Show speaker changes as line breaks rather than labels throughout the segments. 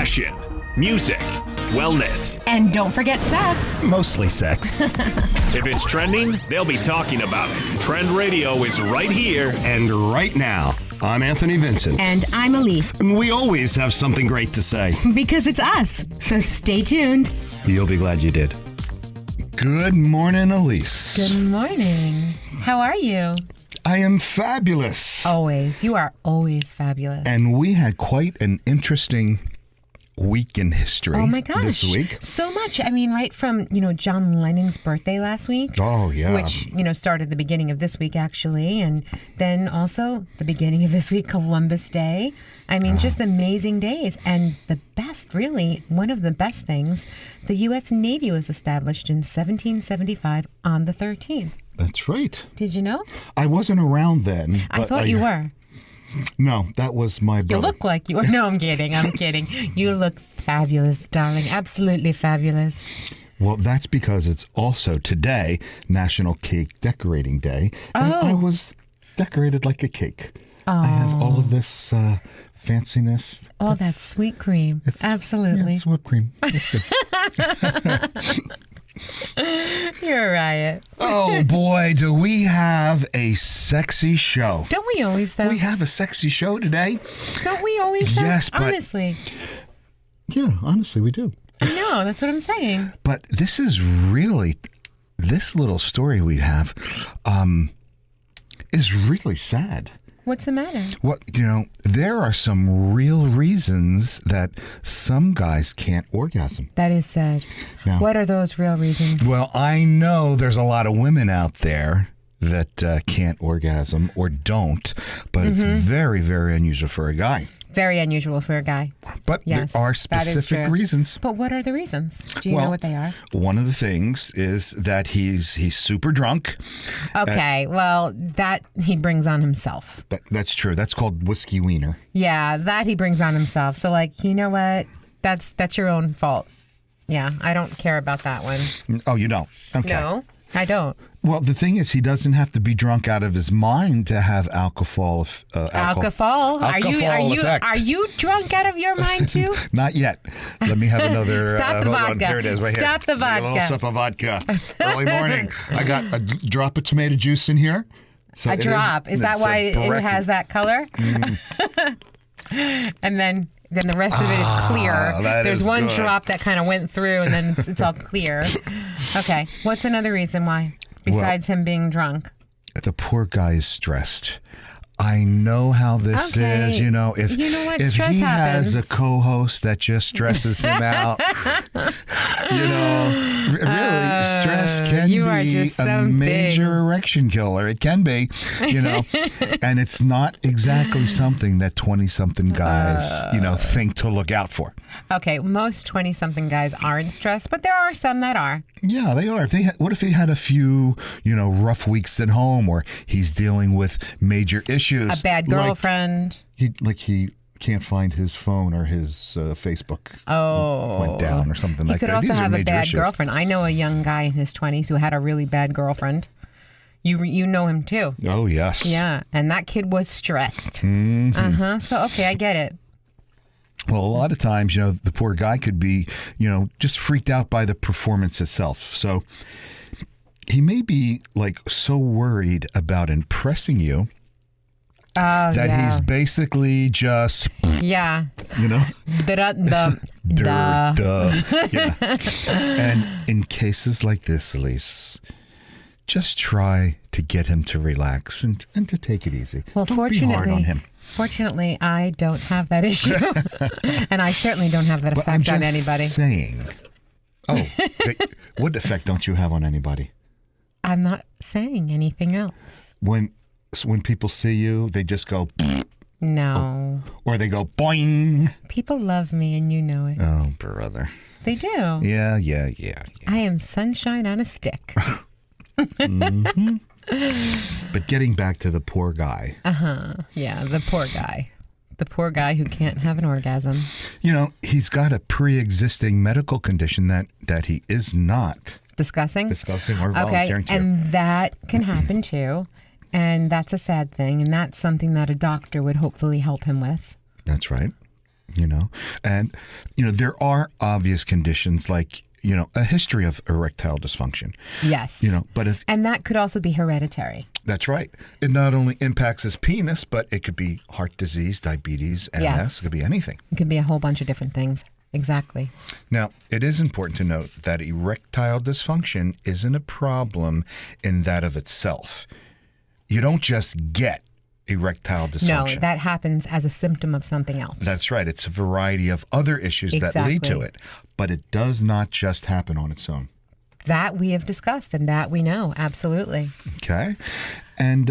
fashion, music, wellness.
And don't forget sex.
Mostly sex.
If it's trending, they'll be talking about it. Trend Radio is right here.
And right now, I'm Anthony Vincent.
And I'm Elise.
And we always have something great to say.
Because it's us. So stay tuned.
You'll be glad you did. Good morning, Elise.
Good morning. How are you?
I am fabulous.
Always. You are always fabulous.
And we had quite an interesting week in history.
Oh my gosh.
This week.
So much. I mean, right from, John Lennon's birthday last week.
Oh, yeah.
Which, started the beginning of this week, actually. And then also the beginning of this week, Columbus Day. I mean, just amazing days. And the best, really, one of the best things, the U.S. Navy was established in 1775 on the 13th.
That's right.
Did you know?
I wasn't around then.
I thought you were.
No, that was my brother.
You look like you were. No, I'm kidding. I'm kidding. You look fabulous, darling. Absolutely fabulous.
Well, that's because it's also today National Cake Decorating Day. And I was decorated like a cake. I have all of this fanciness.
Oh, that's sweet cream. Absolutely.
Yeah, it's whipped cream. It's good.
You're a riot.
Oh, boy, do we have a sexy show.
Don't we always, though?
We have a sexy show today.
Don't we always, though?
Yes, but...
Honestly.
Yeah, honestly, we do.
I know, that's what I'm saying.
But this is really... This little story we have is really sad.
What's the matter?
Well, there are some real reasons that some guys can't orgasm.
That is sad.
Now,
what are those real reasons?
Well, I know there's a lot of women out there that can't orgasm or don't, but it's very, very unusual for a guy.
Very unusual for a guy.
But
yes,
there are specific reasons.
But what are the reasons? Do you know what they are?
One of the things is that he's super drunk.
Okay, well, that he brings on himself.
That's true. That's called whiskey wiener.
Yeah, that he brings on himself. So, you know what? That's your own fault. Yeah, I don't care about that one.
Oh, you don't? Okay.
No, I don't.
Well, the thing is, he doesn't have to be drunk out of his mind to have alcohol.
Alcohol? Are you drunk out of your mind too?
Not yet. Let me have another.
Stop the vodka.
Here it is, right here.
Stop the vodka.
A little sip of vodka. Early morning. I got a drop of tomato juice in here. So
a drop. Is that why it has that color? And then the rest of it is clear. There's one drop that kind of went through, and then it's all clear. Okay. What's another reason why? Besides him being drunk.
The poor guy is stressed. I know how this is, if he has a co-host that just stresses him out, really, stress can be a major erection killer. It can be, and it's not exactly something that 20-something guys, think to look out for.
Okay, most 20-something guys aren't stressed, but there are some that are.
Yeah, they are. What if he had a few, rough weeks at home, or he's dealing with major issues?
A bad girlfriend.
He can't find his phone, or his Facebook went down or something like that.
He could also have a bad
issues.
girlfriend. I know a young guy in his 20s who had a really bad girlfriend. You know him too.
Oh, yes.
Yeah, and that kid was stressed.
Mm-hmm.
So, okay, I get it.
Well, a lot of times, the poor guy could be, just freaked out by the performance itself. So he may be so worried about impressing you he's basically just,
yeah,
duh. Yeah. And in cases like this, Elise, just try to get him to relax and to take it easy.
Well,
Don't be hard on him.
Fortunately, I don't have that issue. And I certainly don't have that effect on anybody.
Saying. Oh, what effect don't you have on anybody?
I'm not saying anything else.
When people see you, they just go...
No.
Or they go boing.
People love me, and you know it.
Oh, brother.
They do.
Yeah.
I am sunshine on a stick.
Mm-hmm. But getting back to the poor guy.
Yeah, the poor guy. The poor guy who can't have an orgasm.
He's got a pre-existing medical condition that he is not
discussing
or volunteering to.
And that can happen too. And that's a sad thing. And that's something that a doctor would hopefully help him with.
That's right. And, there are obvious conditions like, a history of erectile dysfunction.
Yes.
But if
And that could also be hereditary.
that's right, it not only impacts his penis, but it could be heart disease, diabetes, MS,
Yes.
it could be anything.
It could be a whole bunch of different things. Exactly.
Now, it is important to note that erectile dysfunction isn't a problem in that of itself. You don't just get erectile
No,
dysfunction.
that happens as a symptom of something else.
That's right. It's a variety of other issues that lead to
Exactly.
it, but it does not just happen on its own.
That we have discussed and that we know. Absolutely.
Okay, and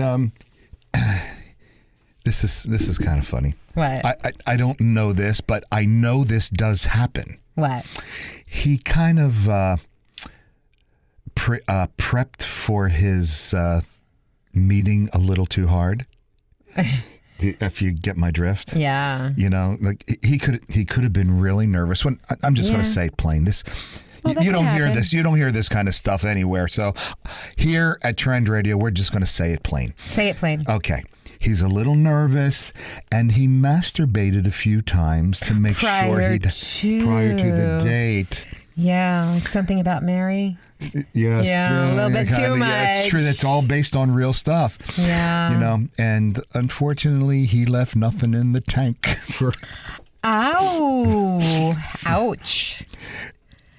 this is kind of funny.
What?
I don't know this, but I know this does happen.
What?
He kind of prepped for his meeting a little too hard. If you get my drift.
Yeah.
Like he could have been really nervous. When I'm just going to
Yeah.
say plain this.
Well, that
you
could
don't hear
happen.
this. You don't hear this kind of stuff anywhere. So here at Trend Radio, we're just going to say it plain.
Say it plain.
Okay. He's a little nervous, and he masturbated a few times to make sure
Prior
prior to the date.
Yeah, like something about Mary.
Yes,
Yeah, a little bit too
Yeah, it's true.
much.
That's all based on real stuff.
Yeah.
And unfortunately, he left nothing in the tank for.
Ow. Ouch.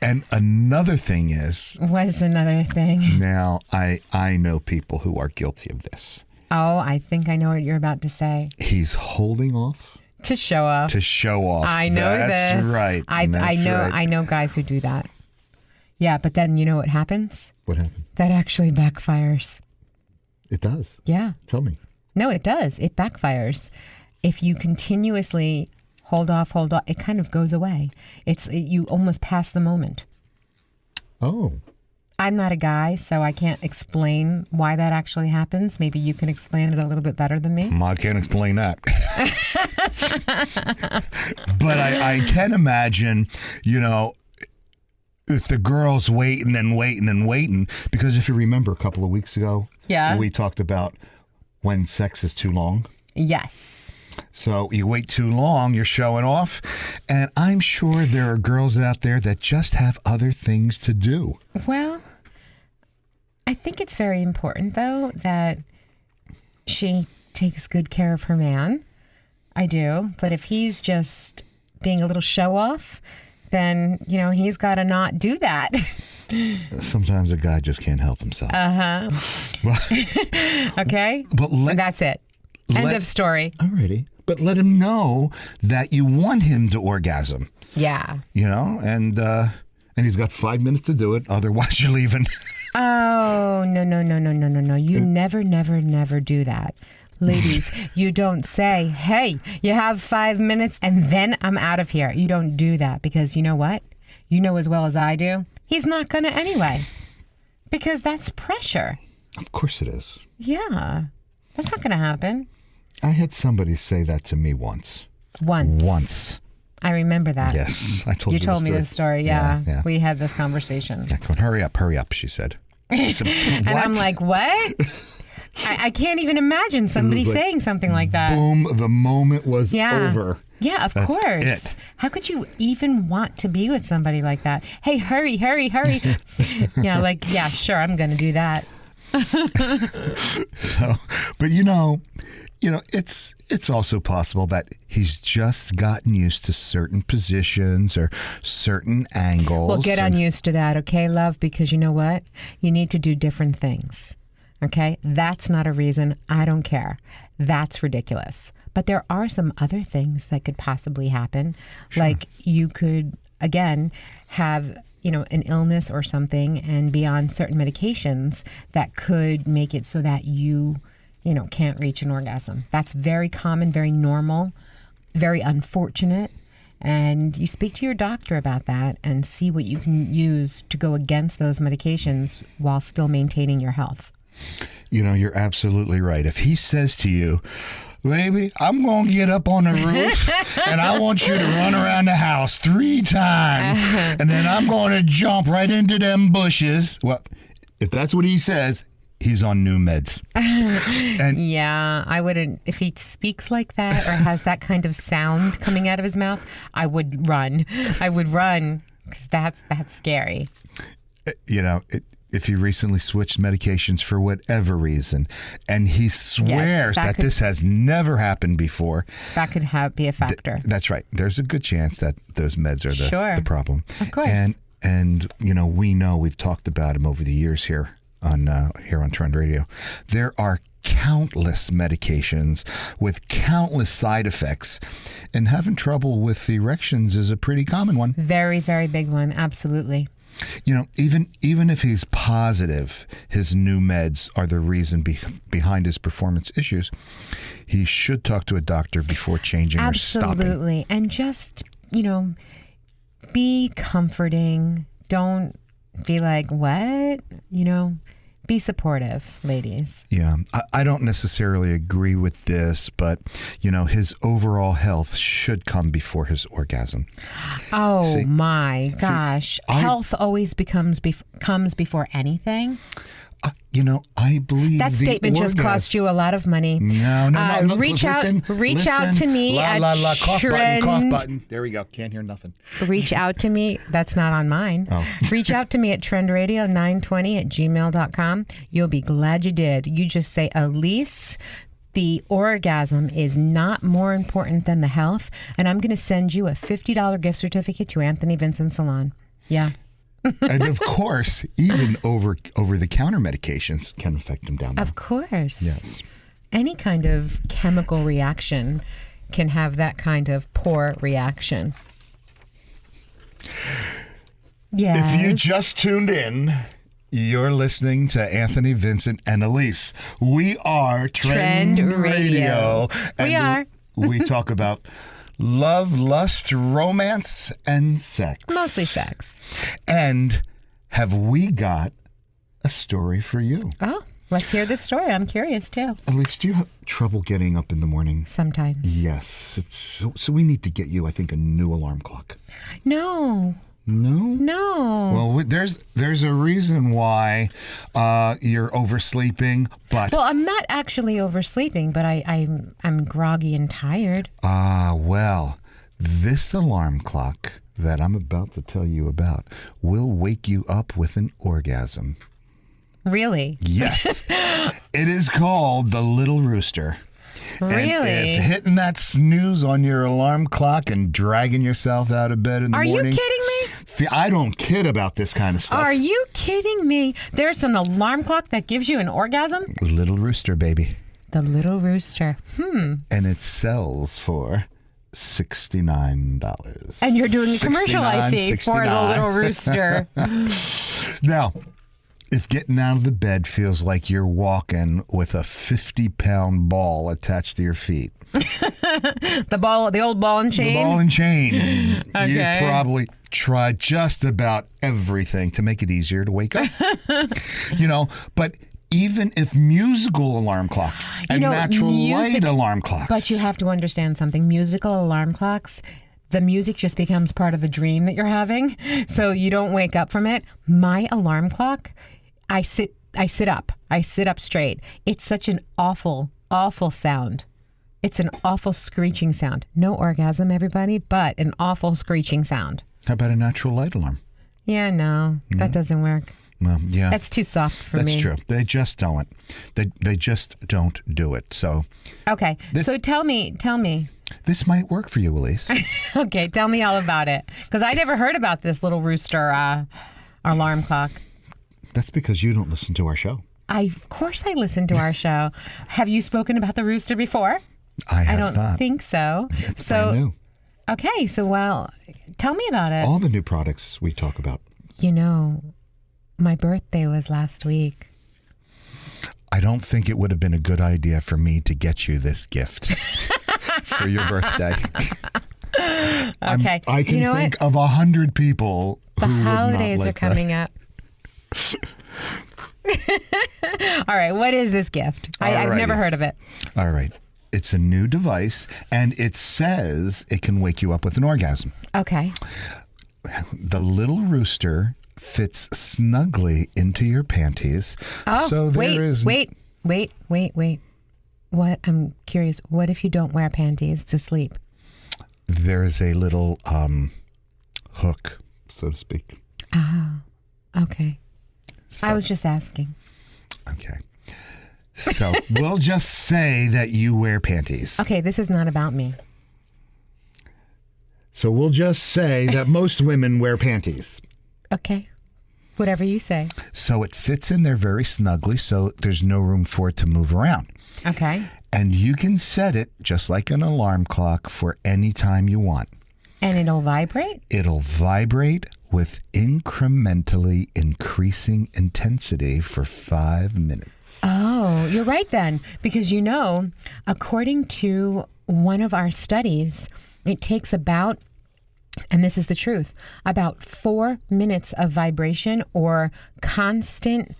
And another thing is,
What's another thing?
now I know people who are guilty of this.
Oh, I think I know what you're about to say.
He's holding off
To show off.
to show off.
I know
That's
this.
right.
I
That's
know
right.
I know guys who do that. Yeah, but then you know what happens?
What happened?
That actually backfires.
It does.
Yeah.
Tell me.
No, it does. It backfires. If you continuously hold off, it kind of goes away. You almost pass the moment.
Oh.
I'm not a guy, so I can't explain why that actually happens. Maybe you can explain it a little bit better than me.
I can't explain that. But I can imagine, if the girl's waiting and waiting and waiting, because if you remember a couple of weeks ago,
Yeah.
we talked about when sex is too long.
Yes.
So you wait too long, you're showing off. And I'm sure there are girls out there that just have other things to do.
Well, I think it's very important, though, that she takes good care of her man. I do. But if he's just being a little show off, then, he's got to not do that.
Sometimes a guy just can't help himself.
Okay?
But
And that's it. End of story.
Alrighty. But let him know that you want him to orgasm,
Yeah.
and he's got 5 minutes to do it. Otherwise, you're leaving.
Oh, no. You never do that. Ladies, you don't say, hey, you have 5 minutes and then I'm out of here. You don't do that because you know what? You know as well as I do, he's not going to anyway. Because that's pressure.
Of course it is.
Yeah. That's not going to happen.
I had somebody say that to me once.
Once. I remember that.
Yes, I told you.
You told me
the
this story. Yeah.
Yeah.
We had this conversation.
Yeah, come on, hurry up, she said. I said,
And I'm
"What?"
like, what? I can't even imagine somebody
like,
saying something like that.
Boom, the moment was
Yeah.
over.
Yeah, of
That's
course.
it.
How could you even want to be with somebody like that? Hey, hurry. Yeah, sure, I'm going to do that.
So, but it's also possible that he's just gotten used to certain positions or certain angles.
Well, get
and-
unused to that, okay, love? Because you know what? You need to do different things, okay? That's not a reason. I don't care. That's ridiculous. But there are some other things that could possibly happen. Sure. Like you could, again, have an illness or something and be on certain medications that could make it so that you can't reach an orgasm. That's very common, very normal, very unfortunate. And you speak to your doctor about that and see what you can use to go against those medications while still maintaining your health.
You're absolutely right. If he says to you, baby, I'm going to get up on the roof and I want you to run around the house 3 times and then I'm going to jump right into them bushes. Well, if that's what he says, he's on new meds. And
Yeah, I wouldn't. If he speaks like that or has that kind of sound coming out of his mouth, I would run. I would run because that's scary.
If he recently switched medications for whatever reason, and he swears that this has never happened before,
That could be a factor.
That's right. There's a good chance that those meds are the problem.
Of course.
And we know, we've talked about him over the years here on Trend Radio. There are countless medications with countless side effects, and having trouble with erections is a pretty common one.
Very, very big one. Absolutely.
Even if he's positive his new meds are the reason behind his performance issues, he should talk to a doctor before changing or stopping.
Absolutely. And just, be comforting. Don't be like, what? Be supportive, ladies.
Yeah, I don't necessarily agree with this, but, his overall health should come before his orgasm.
Oh, my gosh. Health always comes before anything.
I believe
that statement just cost you a lot of money.
No. Look,
reach out to me at
cough
Trend.
button, cough button. There we go. Can't hear nothing.
Reach out to me. That's not on mine.
Oh.
Reach out to me at trendradio920@gmail.com. You'll be glad you did. You just say, Elise, the orgasm is not more important than the health, and I'm going to send you a $50 gift certificate to Anthony Vincent Salon. Yeah.
And of course, even over-the-counter medications can affect him down there.
Of course.
Yes.
Any kind of chemical reaction can have that kind of poor reaction. Yeah.
If you just tuned in, you're listening to Anthony Vincent and Elise. We are Trend Radio.
We are.
We talk about love, lust, romance, and sex.
Mostly sex.
And have we got a story for you?
Oh, let's hear this story. I'm curious too.
Elise, do you have trouble getting up in the morning?
Sometimes.
Yes. So we need to get you, I think, a new alarm clock.
No.
No? Well, there's a reason why you're oversleeping, but...
Well, I'm not actually oversleeping, but I'm groggy and tired.
Well, this alarm clock that I'm about to tell you about will wake you up with an orgasm.
Really?
Yes. It is called the Little Rooster.
Really?
And if hitting that snooze on your alarm clock and dragging yourself out of bed in the morning...
Are you kidding me?
I don't kid about this kind of stuff.
Are you kidding me? There's an alarm clock that gives you an orgasm?
Little Rooster, baby.
The Little Rooster.
And it sells for $69.
And you're doing a commercial, I see, for the Little Rooster.
Now, if getting out of the bed feels like you're walking with a 50-pound ball attached to your feet.
The old ball and chain?
The ball and chain.
Okay.
You've probably tried just about everything to make it easier to wake up. But even if musical alarm clocks and natural light alarm clocks.
But you have to understand something. Musical alarm clocks, the music just becomes part of the dream that you're having. So you don't wake up from it. My alarm clock, I sit up. I sit up straight. It's such an awful, awful sound. It's an awful screeching sound. No orgasm, everybody, but an awful screeching sound.
How about a natural light alarm?
Yeah, no, that doesn't work.
Well, yeah.
That's too soft for me.
That's true. They just don't. They just don't do it. So.
Okay. So tell me.
This might work for you, Elise.
Okay, tell me all about it. Because I never heard about this Little Rooster alarm clock.
That's because you don't listen to our show.
Of course I listen to our show. Have you spoken about the rooster before?
I have
not. I don't think so.
It's brand new.
Okay, so tell me about it.
All the new products we talk about.
My birthday was last week.
I don't think it would have been a good idea for me to get you this gift for your birthday.
Okay.
I can think of 100 people
who
would not like that.
The holidays are coming up. All right. What is this gift? I've never heard of it.
All right. It's a new device, and it says it can wake you up with an orgasm.
Okay.
The Little Rooster fits snugly into your panties.
Oh,
so there is
wait. What? I'm curious. What if you don't wear panties to sleep?
There is a little hook, so to speak.
Oh, okay.
So,
I was just asking.
okay. So we'll just say that you wear panties.
Okay, this is not about me.
So we'll just say that most women wear panties.
Okay. Whatever you say.
So it fits in there very snugly, so there's no room for it to move around.
Okay.
And you can set it just like an alarm clock for any time you want.
And it'll vibrate?
It'll vibrate with incrementally increasing intensity for 5 minutes.
Oh, you're right then. Because according to one of our studies, it takes about, and this is the truth, about 4 minutes of vibration or constant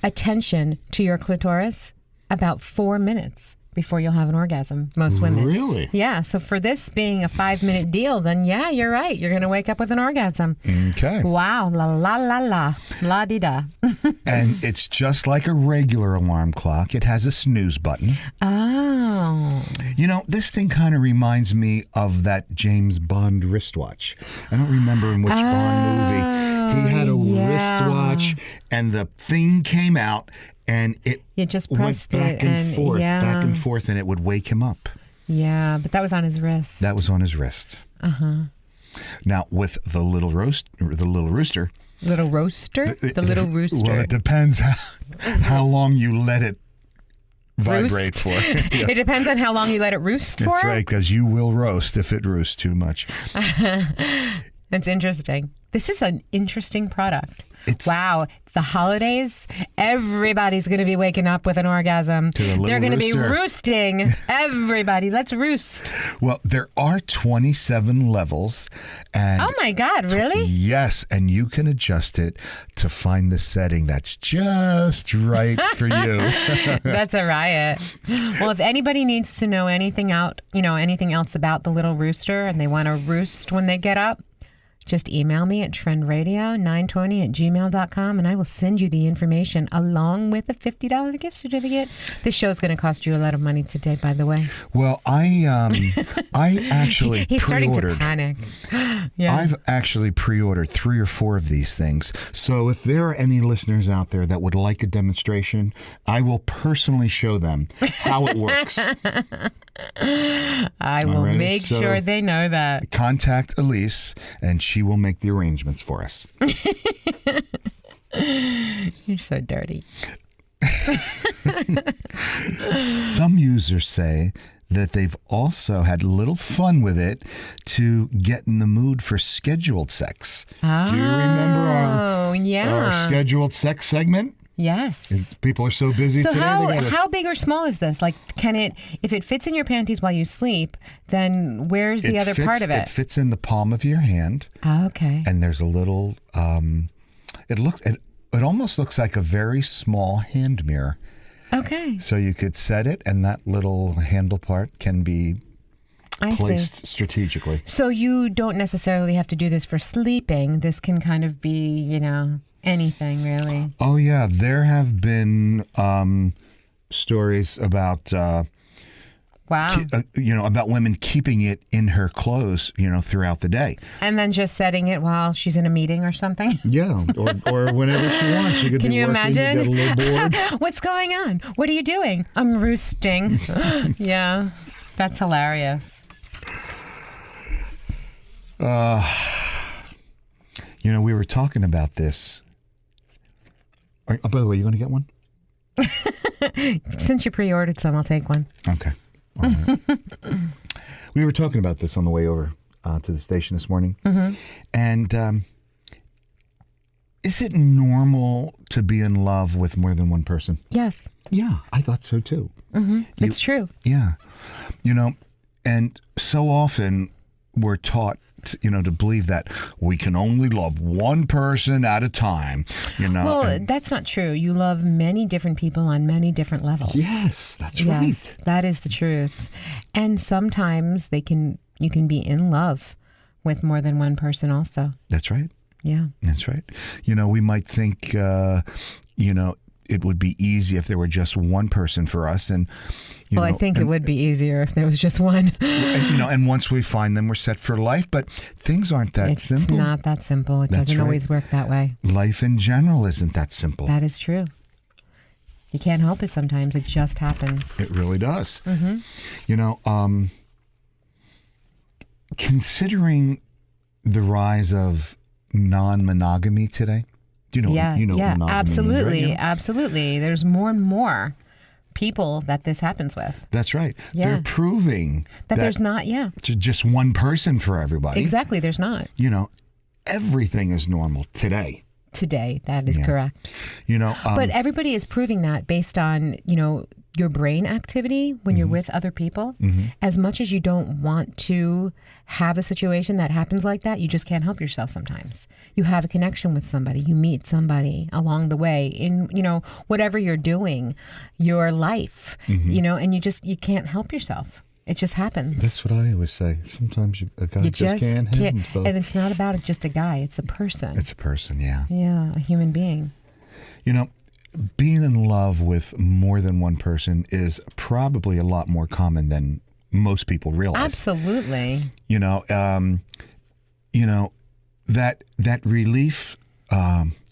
attention to your clitoris, about 4 minutes before you'll have an orgasm, most women.
Really?
Yeah, so for this being a 5-minute deal, then yeah, you're right. You're going to wake up with an orgasm.
Okay.
Wow, la la la la, la-di-da.
And it's just like a regular alarm clock. It has a snooze button.
Oh.
This thing kind of reminds me of that James Bond wristwatch. I don't remember in which Bond movie. He had a wristwatch, and the thing came out, and
You just
went
pressed
back
it
and forth, and it would wake him up.
Yeah, but that was on his wrist.
That was on his wrist.
Uh-huh.
Now, with the little rooster,
Little roaster? The little rooster.
Well, it depends how long you let it vibrate for. Yeah.
It depends on how long you let it roost for?
That's right, because you will roast if it roosts too much.
That's interesting. This is an interesting product.
It's-
Wow. The holidays, everybody's going to be waking up with an orgasm.
To the little
They're going to be
rooster.
roosting. Everybody, let's roost.
Well, there are 27 levels. And
Oh my God, really?
yes, and you can adjust it to find the setting that's just right for you.
That's a riot. Well, if anybody needs to know anything else about the little rooster and they want to roost when they get up, just email me at trendradio920@gmail.com and I will send you the information along with a $50 gift certificate. This show's going to cost you a lot of money today, by the way.
Well, I actually
He's starting to
pre-ordered.
panic. Yeah.
I've actually pre-ordered 3 or 4 of these things. So if there are any listeners out there that would like a demonstration, I will personally show them how it works.
I will
Alrighty,
make
so-
sure they know that.
Contact Elise, and she will make the arrangements for us.
You're so dirty.
Some users say that they've also had a little fun with it to get in the mood for scheduled sex. Do you remember
Oh, yeah.
our scheduled sex segment?
Yes.
People are so busy
So
today. they gotta-
how big or small is this? Like, if it fits in your panties while you sleep, then where's the other part of it?
It fits in the palm of your hand,
Oh, okay.
and there's a little. It almost looks like a very small hand mirror.
Okay.
So you could set it, and that little handle part can be
I see.
placed strategically.
So you don't necessarily have to do this for sleeping. This can kind of be, anything really.
Oh yeah, there have been stories about
Wow.
about women keeping it in her clothes, throughout the day.
And then just setting it while she's in a meeting or something.
Yeah, or whenever she wants. She could
Can
be
you
working,
imagine?
You get a little bored.
What's going on? What are you doing? I'm roosting. Yeah, that's hilarious.
We were talking about this. Oh, by the way, you going to get one?
Since you pre-ordered some, I'll take one.
Okay. All right. We were talking about this on the way over to the station this morning.
Mm-hmm.
And is it normal to be in love with more than one person?
Yes,
Yeah, I thought so too.
it's true.
Yeah. And so often we're taught to believe that we can only love one person at a time,
Well,
and-
that's not true. You love many different people on many different levels.
yes, that's
Yes,
right.
that is the truth. And sometimes you can be in love with more than one person also.
That's right.
Yeah.
That's right. We might think, it would be easy if there were just one person for us. And,
I think it would be easier if there was just one.
and once we find them, we're set for life. But things aren't that simple.
It's not that simple. It
That's
doesn't
right.
always work that way.
Life in general isn't that simple.
That is true. You can't help it sometimes. It just happens.
It really does.
Mm-hmm.
Considering the rise of non-monogamy today, what monogamy
absolutely,
means, right?
Absolutely. There's more and more people that this happens with.
That's right.
Yeah.
They're proving
that there's not,
just one person for everybody.
Exactly, there's not.
Everything is normal today.
Today, that is correct.
But
everybody is proving that based on, your brain activity when you're with other people.
Mm-hmm.
As much as you don't want to have a situation that happens like that, you just can't help yourself sometimes. You have a connection with somebody, you meet somebody along the way in, whatever you're doing, your life, and you can't help yourself. It just happens.
That's what I always say. Sometimes a guy just can't help himself.
And it's not about just a guy, it's a person.
It's a person, yeah.
Yeah, a human being.
Being in love with more than one person is probably a lot more common than most people realize.
Absolutely.
That relief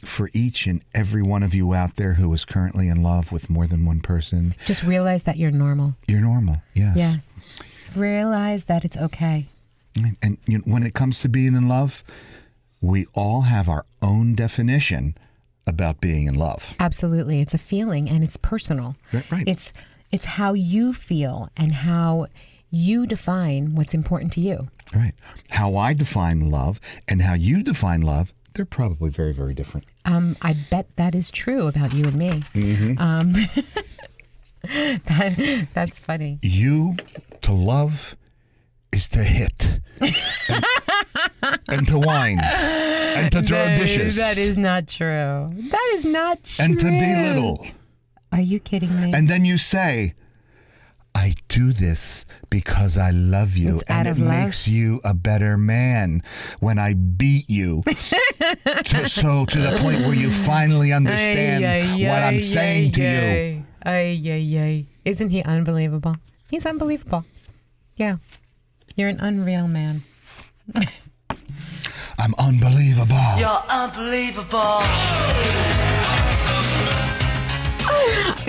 for each and every one of you out there who is currently in love with more than one person.
Just realize that you're normal.
You're normal, yes.
Yeah. Realize that it's okay.
And when it comes to being in love, we all have our own definition about being in love.
Absolutely. It's a feeling and it's personal.
Right.
It's how you feel and how you define what's important to you.
Right. How I define love and how you define love, they're probably very, very different.
I bet that is true about you and me.
Mm-hmm.
That's funny.
To love is to hit and to whine and to throw dishes.
That is not true. That is not true.
And to belittle.
Are you kidding me?
And then you say, I do this because I love you,
It's out
and
of
it
love.
makes you a better man when I beat you. to the point where you finally understand what I'm saying to you.
Isn't he unbelievable? He's unbelievable. Yeah. You're an unreal man.
I'm unbelievable.
You're unbelievable.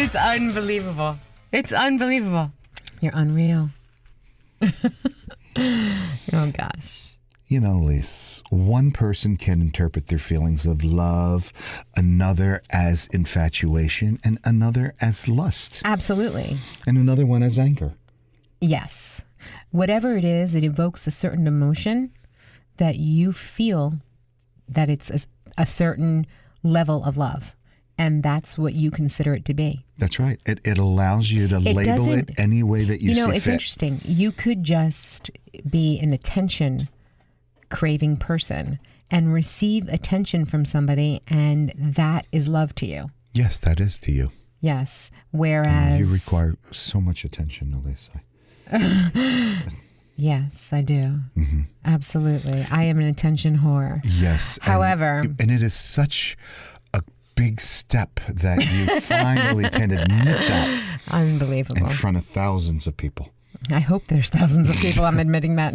It's unbelievable. It's unbelievable. You're unreal. Oh, gosh.
Lise, one person can interpret their feelings of love, another as infatuation, and another as lust,
Absolutely.
and another one as anger.
Yes. Whatever it is, it evokes a certain emotion that you feel that it's a certain level of love. And that's what you consider it to be.
That's right. It allows you to label it
doesn't-
any way that you see
it's
fit.
interesting. You could just be an attention craving person and receive attention from somebody, and that is love to you.
Yes, that is to you.
Yes. Whereas
You require so much attention, Elise.
Yes, I do.
Mm-hmm.
Absolutely. I am an attention whore.
Yes.
However-
and it is such a big step that you finally can admit that
Unbelievable.
in front of thousands of people.
I hope there's thousands of people I'm admitting that.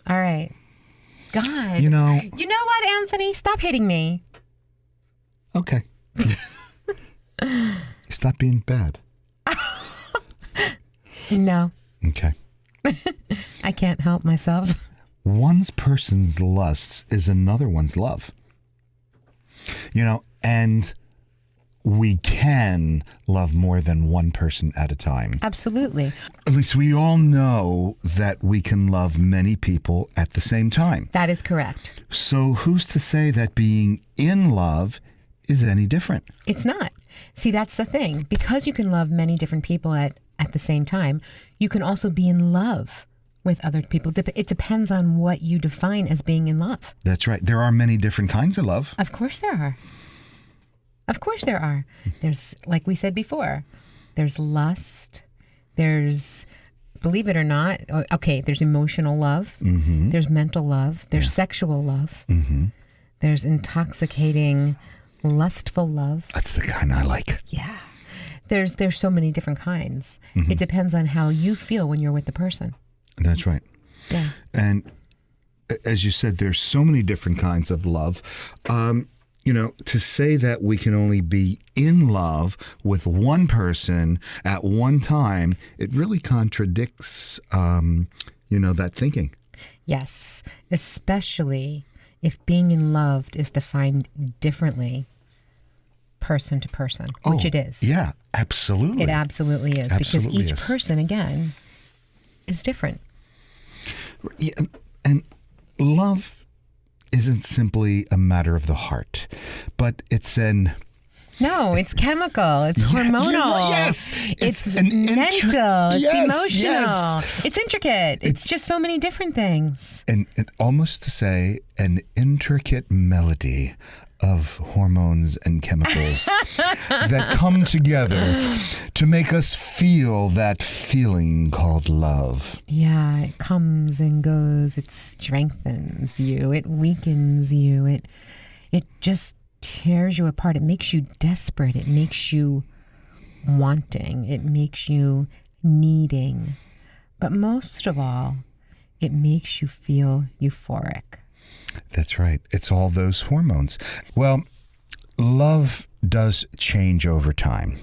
All right. God.
You know
what, Anthony? Stop hitting me.
Okay. Stop being bad.
No,
Okay.
I can't help myself.
One person's lusts is another one's love. And we can love more than one person at a time.
Absolutely.
At least we all know that we can love many people at the same time.
That is correct.
So who's to say that being in love is any different?
It's not. See, that's the thing. Because you can love many different people at the same time, you can also be in love with other people. It depends on what you define as being in love.
That's right. There are many different kinds of love.
Of course there are. Of course there are. There's, like we said before, there's lust. There's, believe it or not, there's emotional love.
Mm-hmm.
There's mental love. There's sexual love.
Mm-hmm.
There's intoxicating, lustful love.
That's the kind I like.
Yeah. There's so many different kinds. It depends on how you feel when you're with the person.
That's right.
Yeah.
And as you said, there's so many different kinds of love. To say that we can only be in love with one person at one time, it really contradicts, that thinking.
Yes. Especially if being in love is defined differently person to person, which it is.
Yeah, absolutely.
It absolutely is.
Absolutely
because each
is.
person, again, is different.
Yeah, and love isn't simply a matter of the heart, but it's
No, it's chemical. It's
Yeah,
hormonal.
you're right. Yes.
It's
It's an
mental. It's
Yes,
emotional.
yes.
It's intricate. It's just so many different things.
and almost to say an intricate melody of hormones and chemicals that come together to make us feel that feeling called love.
Yeah, it comes and goes. It strengthens you. It weakens you. It just tears you apart. It makes you desperate. It makes you wanting. It makes you needing. But most of all, it makes you feel euphoric.
That's right. It's all those hormones. Well, love does change over time.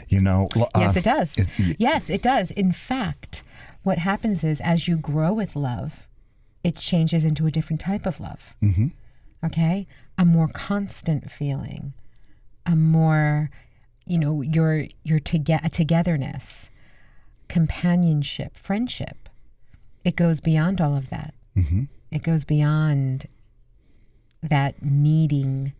Yes, it does.
it-
Yes, it does. In fact, what happens is as you grow with love, it changes into a different type of love. Mm-hmm. Okay? A more constant feeling, a more, your togetherness, companionship, friendship. It goes beyond all of that. Mm-hmm. It goes beyond that needing,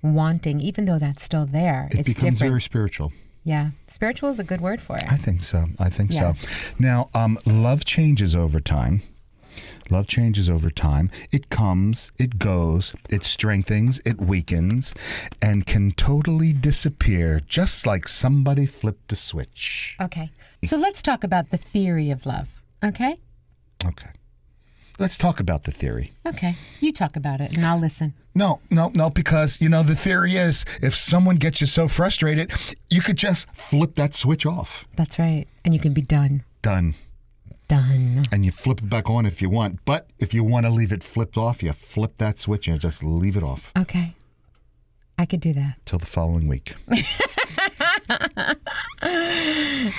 wanting, even though that's still there.
It
it's
becomes
different.
very spiritual.
Yeah. Spiritual is a good word for it.
I think so.
Yes.
Now, love changes over time. Love changes over time. It comes, it goes, it strengthens, it weakens, and can totally disappear just like somebody flipped a switch.
Okay. So let's talk about the theory of love. Okay?
Okay. Let's talk about the theory.
Okay. You talk about it and I'll listen.
No, because, the theory is if someone gets you so frustrated, you could just flip that switch off.
That's right. And you can be done.
Done.
Done.
And you flip it back on if you want. But if you want to leave it flipped off, you flip that switch and just leave it off
Okay. I could do that.
till the following week.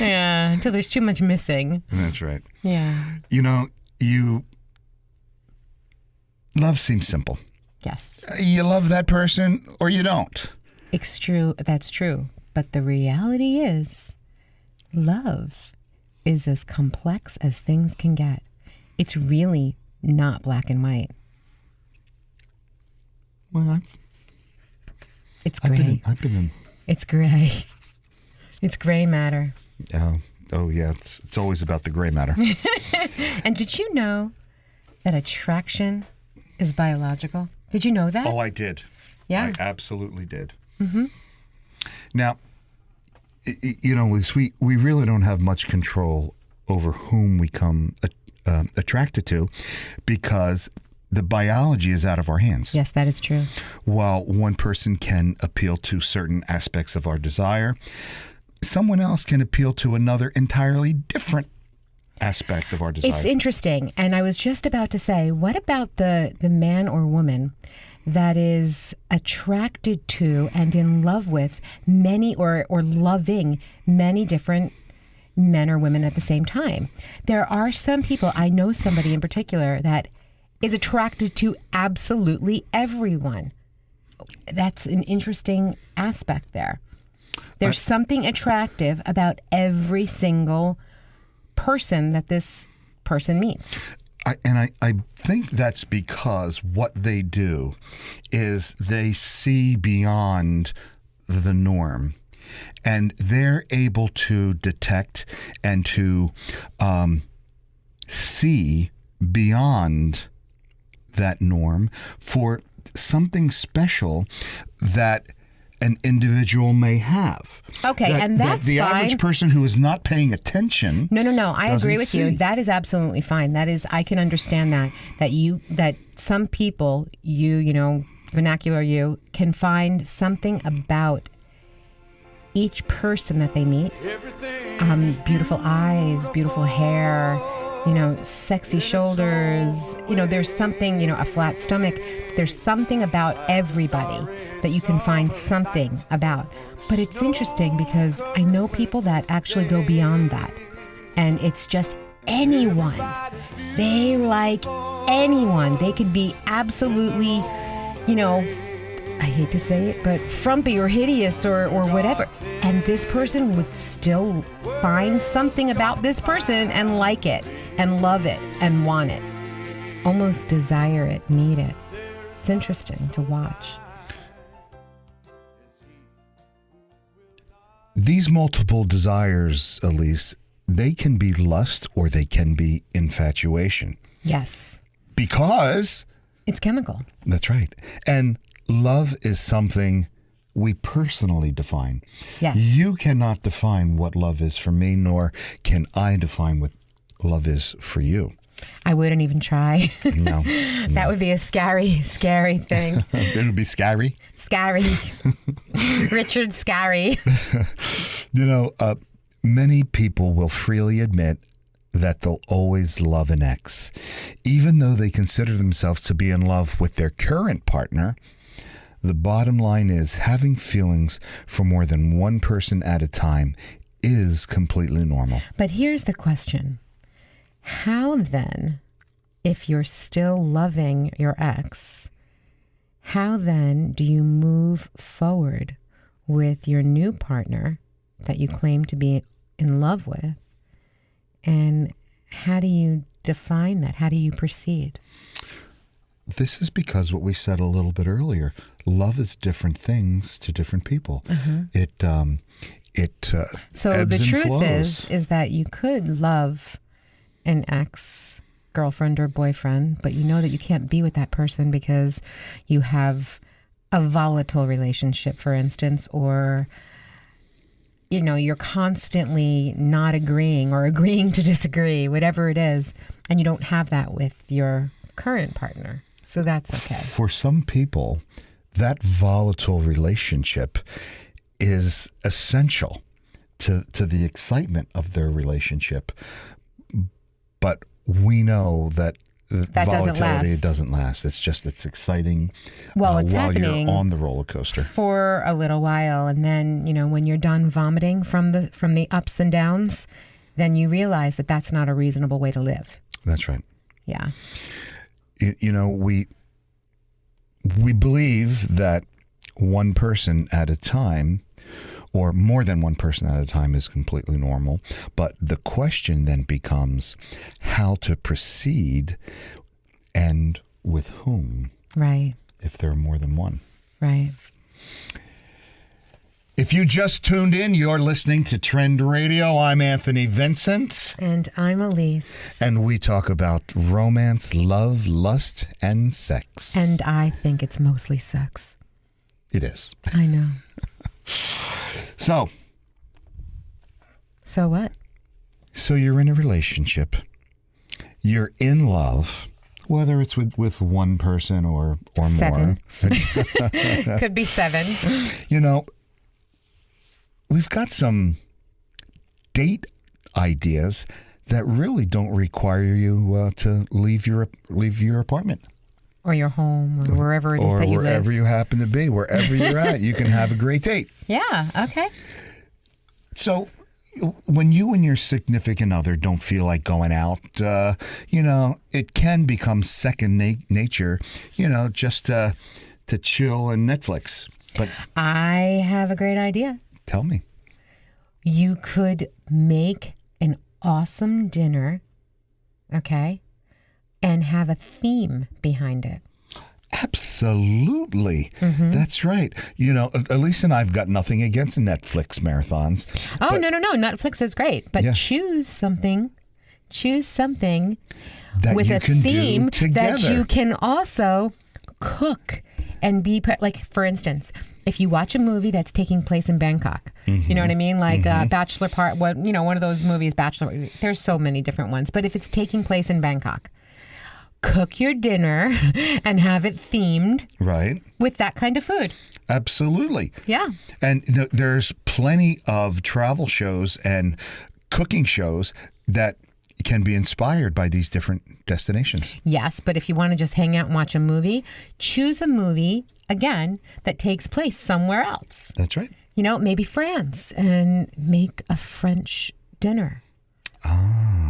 Yeah. Until there's too much missing.
That's right.
Yeah.
Love seems simple.
Yes.
You love that person or you don't.
It's true. That's true. But the reality is, love is as complex as things can get. It's really not black and white.
Well,
It's
I've
gray.
been in.
It's gray. It's gray matter.
Oh yeah, it's always about the gray matter.
And did you know that attraction is biological? Did you know that?
Oh, I did.
Yeah.
I absolutely did. Mm-hmm. Now, Lise, we really don't have much control over whom we come attracted to because the biology is out of our hands.
Yes, that is true.
While one person can appeal to certain aspects of our desire, someone else can appeal to another entirely different aspect of our desire.
It's interesting. And I was just about to say, what about the man or woman that is attracted to and in love with many or loving many different men or women at the same time? There are some people, I know somebody in particular that is attracted to absolutely everyone. That's an interesting aspect there. There's something attractive about every single person that this person meets.
I think that's because what they do is they see beyond the norm and they're able to detect and to see beyond that norm for something special that an individual may have.
Okay, and that's
the
fine.
average person who is not paying attention.
No. I agree with you.
see.
That is absolutely fine. That is, I can understand that. That some people, vernacular you, can find something about each person that they meet. Beautiful eyes, beautiful hair, sexy shoulders. There's something, a flat stomach. There's something about everybody that you can find something about. But it's interesting because I know people that actually go beyond that. And it's just anyone. They like anyone. They could be absolutely, I hate to say it, but frumpy or hideous or whatever. And this person would still find something about this person and like it and love it and want it. Almost desire it, need it. It's interesting to watch.
These multiple desires, Elise, they can be lust or they can be infatuation.
Yes.
Because...
it's chemical.
That's right. And love is something we personally define.
Yes.
You cannot define what love is for me, nor can I define what love is for you.
I wouldn't even try.
No.
That would be a scary thing.
It would be scary.
Scary. Richard Scary.
Many people will freely admit that they'll always love an ex. Even though they consider themselves to be in love with their current partner, the bottom line is having feelings for more than one person at a time is completely normal.
But here's the question. How then, if you're still loving your ex, how then do you move forward with your new partner that you claim to be in love with? And how do you define that? How do you proceed?
This is because what we said a little bit earlier, love is different things to different people.
Mm-hmm. So
ebbs
the
and
truth
flows.
is that you could love an ex-girlfriend or boyfriend, but you know that you can't be with that person because you have a volatile relationship, for instance, or you're constantly not agreeing or agreeing to disagree, whatever it is, and you don't have that with your current partner. So that's okay.
For some people, that volatile relationship is essential to the excitement of their relationship. But we know that volatility doesn't last. It's exciting
well, it's
while
happening
you're on the roller coaster
for a little while, and then when you're done vomiting from the ups and downs, then you realize that that's not a reasonable way to live.
That's right.
Yeah.
We believe that one person at a time, or more than one person at a time, is completely normal. But the question then becomes how to proceed and with whom.
Right.
If there are more than one.
Right.
If you just tuned in, you're listening to Trend Radio. I'm Anthony Vincent.
And I'm Elise.
And we talk about romance, love, lust, and sex.
And I think it's mostly sex.
It is.
I know.
So
what?
So you're in a relationship. You're in love, whether it's with one person or
Seven.
more.
Could be 7.
We've got some date ideas that really don't require you to leave your apartment.
Or your home, or wherever it is that you live.
Or wherever you happen to be, wherever you're at, you can have a great date.
Yeah, okay.
So when you and your significant other don't feel like going out, it can become second nature, just to chill and Netflix. But
I have a great idea.
Tell me.
You could make an awesome dinner, okay, and have a theme behind it.
Absolutely. Mm-hmm. That's right. Elise and I've got nothing against Netflix marathons.
Oh, no. Netflix is great. But choose something
that
with
you
a
can
theme
do together.
that you can also cook and be, like, for instance, if you watch a movie that's taking place in Bangkok, you know what I mean? Like Bachelor Part, one of those movies, Bachelor, there's so many different ones. But if it's taking place in Bangkok, cook your dinner and have it themed
Right.
with that kind of food.
Absolutely.
Yeah.
And there's plenty of travel shows and cooking shows that can be inspired by these different destinations.
Yes, but if you want to just hang out and watch a movie, choose a movie, again, that takes place somewhere else.
That's right.
You know, maybe France, and make a French dinner.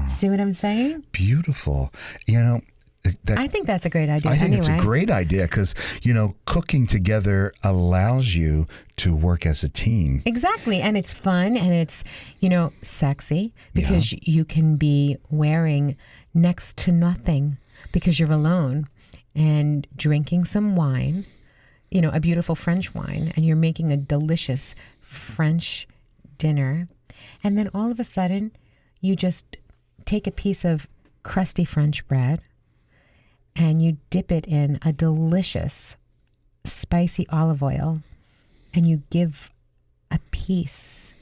See what I'm saying?
Beautiful.
I think that's a great idea.
I think it's a
anyway.
great idea because, cooking together allows you to work as a team.
Exactly. And it's fun and it's, sexy because you can be wearing next to nothing because you're alone and drinking some wine, a beautiful French wine, and you're making a delicious French dinner. And then all of a sudden, you just take a piece of crusty French bread and you dip it in a delicious spicy olive oil, and you give a piece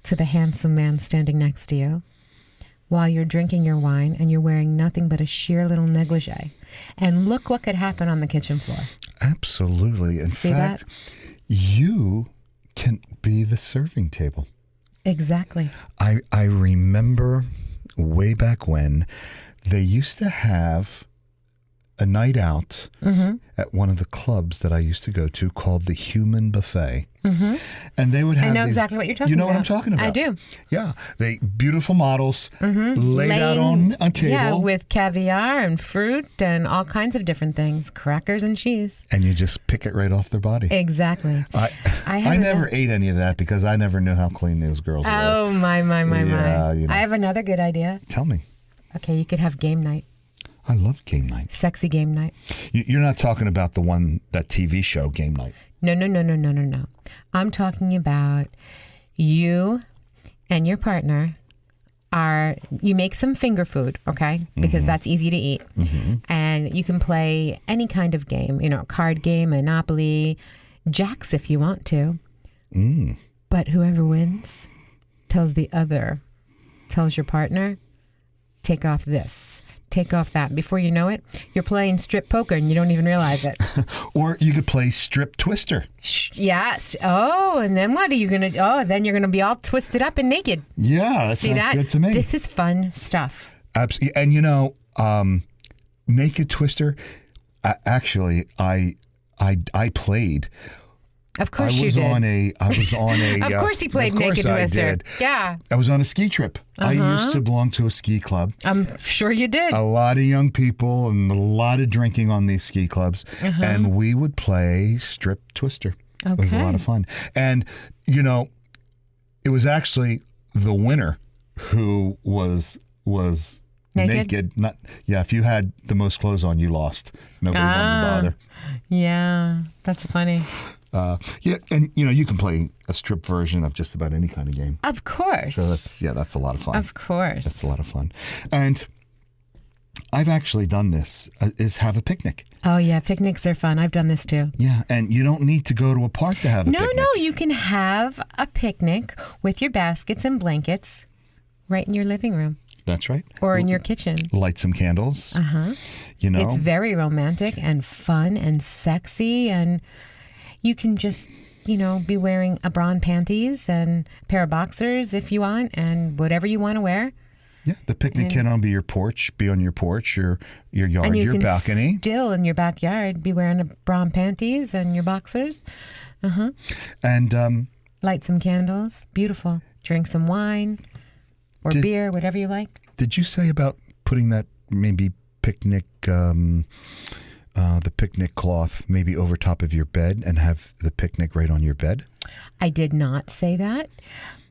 to the handsome man standing next to you while you're drinking your wine and you're wearing nothing but a sheer little negligee. And look what could happen on the kitchen floor.
Absolutely. In
See
fact, you can be the serving table.
Exactly.
I remember way back when they used to have a night out at one of the clubs that I used to go to called the Human Buffet. And they would have
I know
these-
exactly what you're talking
You know
about.
what I'm talking about?
I do.
Yeah. They beautiful models laid out on a table.
Yeah, with caviar and fruit and all kinds of different things, crackers and cheese.
and you just pick it right off their body.
Exactly.
I
have
never ate any of that because I never knew how clean those girls were.
Oh, my.
Yeah,
I have another good idea.
Tell me.
Okay, you could have game night.
I love game night.
Sexy game night.
You're not talking about that TV show, Game Night.
No. I'm talking about you and your partner you make some finger food, okay? Because that's easy to eat. And you can play any kind of game, card game, Monopoly, jacks if you want to. But whoever wins tells your partner, take off this. Take off that. Before you know it, you're playing strip poker and you don't even realize it.
Or you could play Strip Twister.
Yes. Oh, and then what are you going to... Oh, then you're going to be all twisted up and naked.
Yeah, that
See
sounds
that?
good to me.
This is fun stuff.
Absolutely. And Naked Twister, actually, I played.
Of course
I was
you did.
I was on a.
Of course he played
of course
Naked
I
Twister.
did.
Yeah.
I was on a ski trip. I used to belong to a ski club.
I'm sure you did.
A lot of young people and a lot of drinking on these ski clubs. And we would play Strip Twister. It was a lot of fun. And, it was actually the winner who was naked. If you had the most clothes on, you lost. Nobody wanted to bother.
Yeah, that's funny.
And you can play a strip version of just about any kind of game.
Of course.
So that's a lot of fun.
Of course.
That's a lot of fun. And I've actually done this, is have a picnic.
Oh, yeah, picnics are fun. I've done this too.
Yeah, and you don't need to go to a park to have a picnic.
No, you can have a picnic with your baskets and blankets right in your living room
That's right.
or in your kitchen.
Light some candles.
It's very romantic and fun and sexy, and you can just, be wearing a bra and panties and a pair of boxers if you want, and whatever you want to wear.
Yeah, the picnic can be on your porch, your yard,
And you
your
can
balcony.
still in your backyard be wearing a bra and panties and your boxers.
And
Light some candles. Beautiful. Drink some wine or beer, whatever you like.
did you say about putting that maybe picnic, the picnic cloth maybe over top of your bed and have the picnic right on your bed?
I did not say that,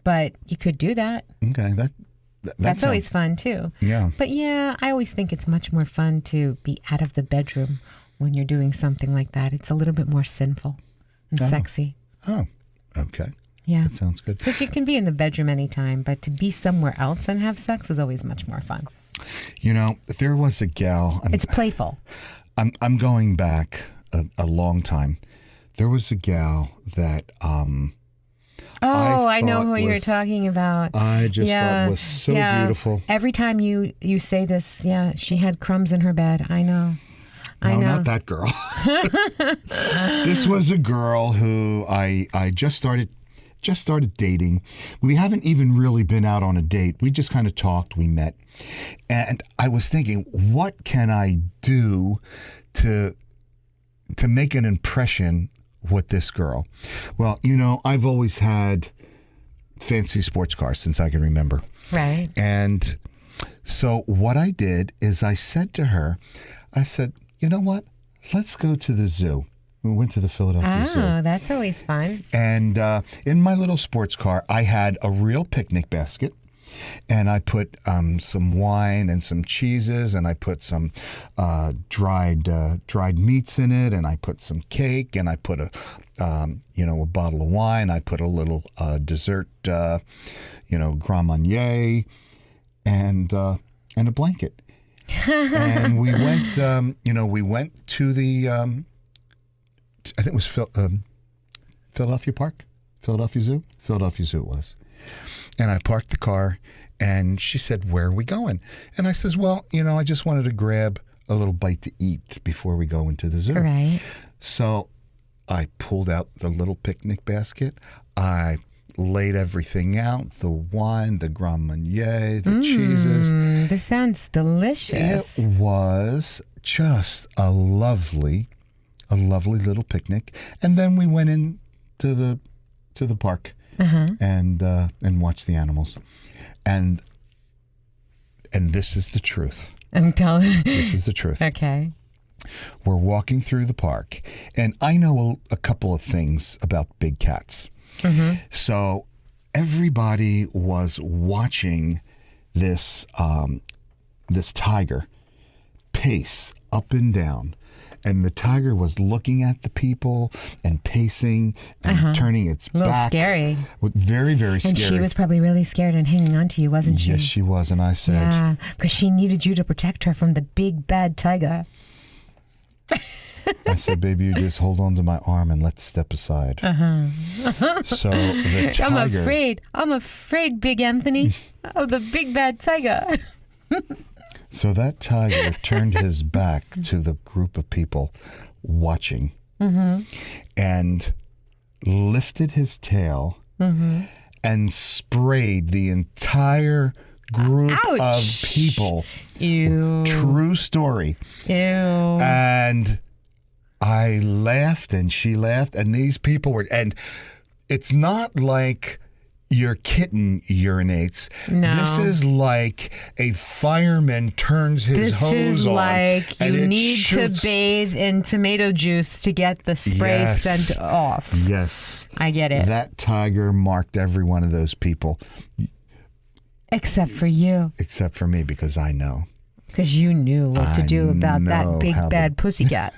but you could do that.
Okay,
That's
sounds-
always fun too.
Yeah.
But yeah, I always think it's much more fun to be out of the bedroom when you're doing something like that. It's a little bit more sinful and sexy.
Oh, okay.
Yeah.
That sounds good.
Because you can be in the bedroom anytime, but to be somewhere else and have sex is always much more fun.
There was a gal.
It's playful.
I'm going back a long time There was a gal that
Oh, I know
thought
who you're
was-
talking about.
I just thought was so beautiful.
Every time you say this, she had crumbs in her bed. I know. I
No,
know.
not that girl. This was a girl who I just started dating. We haven't even really been out on a date. We just kind of talked, we met. And I was thinking, what can I do to make an impression with this girl? Well, I've always had fancy sports cars since I can remember.
Right.
And so what I did is I said to her, I said, you know what? Let's go to the zoo. We went to the Philadelphia Zoo.
Oh, that's always fun.
And in my little sports car, I had a real picnic basket. And I put some wine and some cheeses, and I put some dried meats in it, and I put some cake, and I put a bottle of wine. I put a little dessert, Grand Marnier, and a blanket. And we went to the I think it was Philadelphia Park, Philadelphia Zoo it was. And I parked the car, and she said, where are we going? And I says, well, I just wanted to grab a little bite to eat before we go into the zoo.
Right.
So I pulled out the little picnic basket. I laid everything out, the wine, the Grand Marnier, the cheeses.
This sounds delicious.
It was just a lovely little picnic. And then we went into the park. And watch the animals, and this is the truth. This is the truth.
Okay.
We're walking through the park, and I know a couple of things about big cats. So everybody was watching this tiger pace up and down. And the tiger was looking at the people and pacing and turning its
A little
back.
scary.
Very, very
And
scary.
she was probably really scared and hanging on to you, wasn't she?
Yes, she was. And I said,
Yeah, because she needed you to protect her from the big bad tiger.
I said, baby, you just hold on to my arm and let's step aside. So the tiger.
I'm afraid, Big Anthony, of the big bad tiger.
So that tiger turned his back to the group of people watching and lifted his tail and sprayed the entire group of
Ouch.
people.
Ew.
True story.
Ew.
And I laughed and she laughed, and these people were, and it's not like your kitten urinates.
No.
This is like a fireman turns his
This
hose
is
on.
like
and
you
it
need
shoots.
to bathe in tomato juice to get the spray
Yes.
sent off.
Yes.
I get it.
That tiger marked every one of those people,
Except for you,
except for me, because I know.
because you knew what to
I
do about
know
that big
how to-
bad pussycat.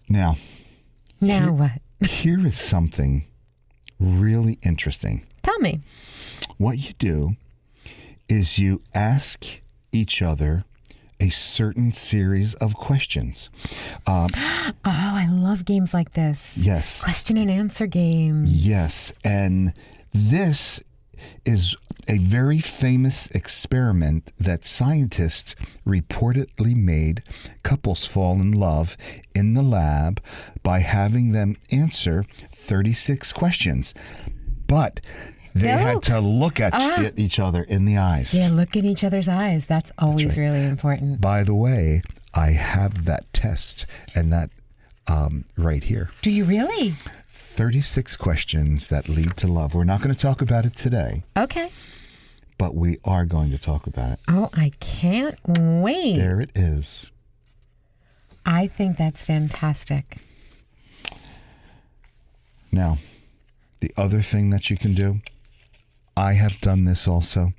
Now,
Now what?
here is something really interesting.
Tell me.
What you do is you ask each other a certain series of questions.
Oh, I love games like this.
Yes.
Question and answer games.
Yes. And this is a very famous experiment that scientists reportedly made couples fall in love in the lab by having them answer 36 questions. But they had to look at each other in the eyes.
Yeah, look in each other's eyes. That's always really important.
By the way, I have that test and that right here.
Do you really?
36 questions that lead to love. We're not going to talk about it today,
Okay.
but we are going to talk about it.
Oh, I can't wait.
There it is.
I think that's fantastic.
Now, the other thing that you can do, I have done this also,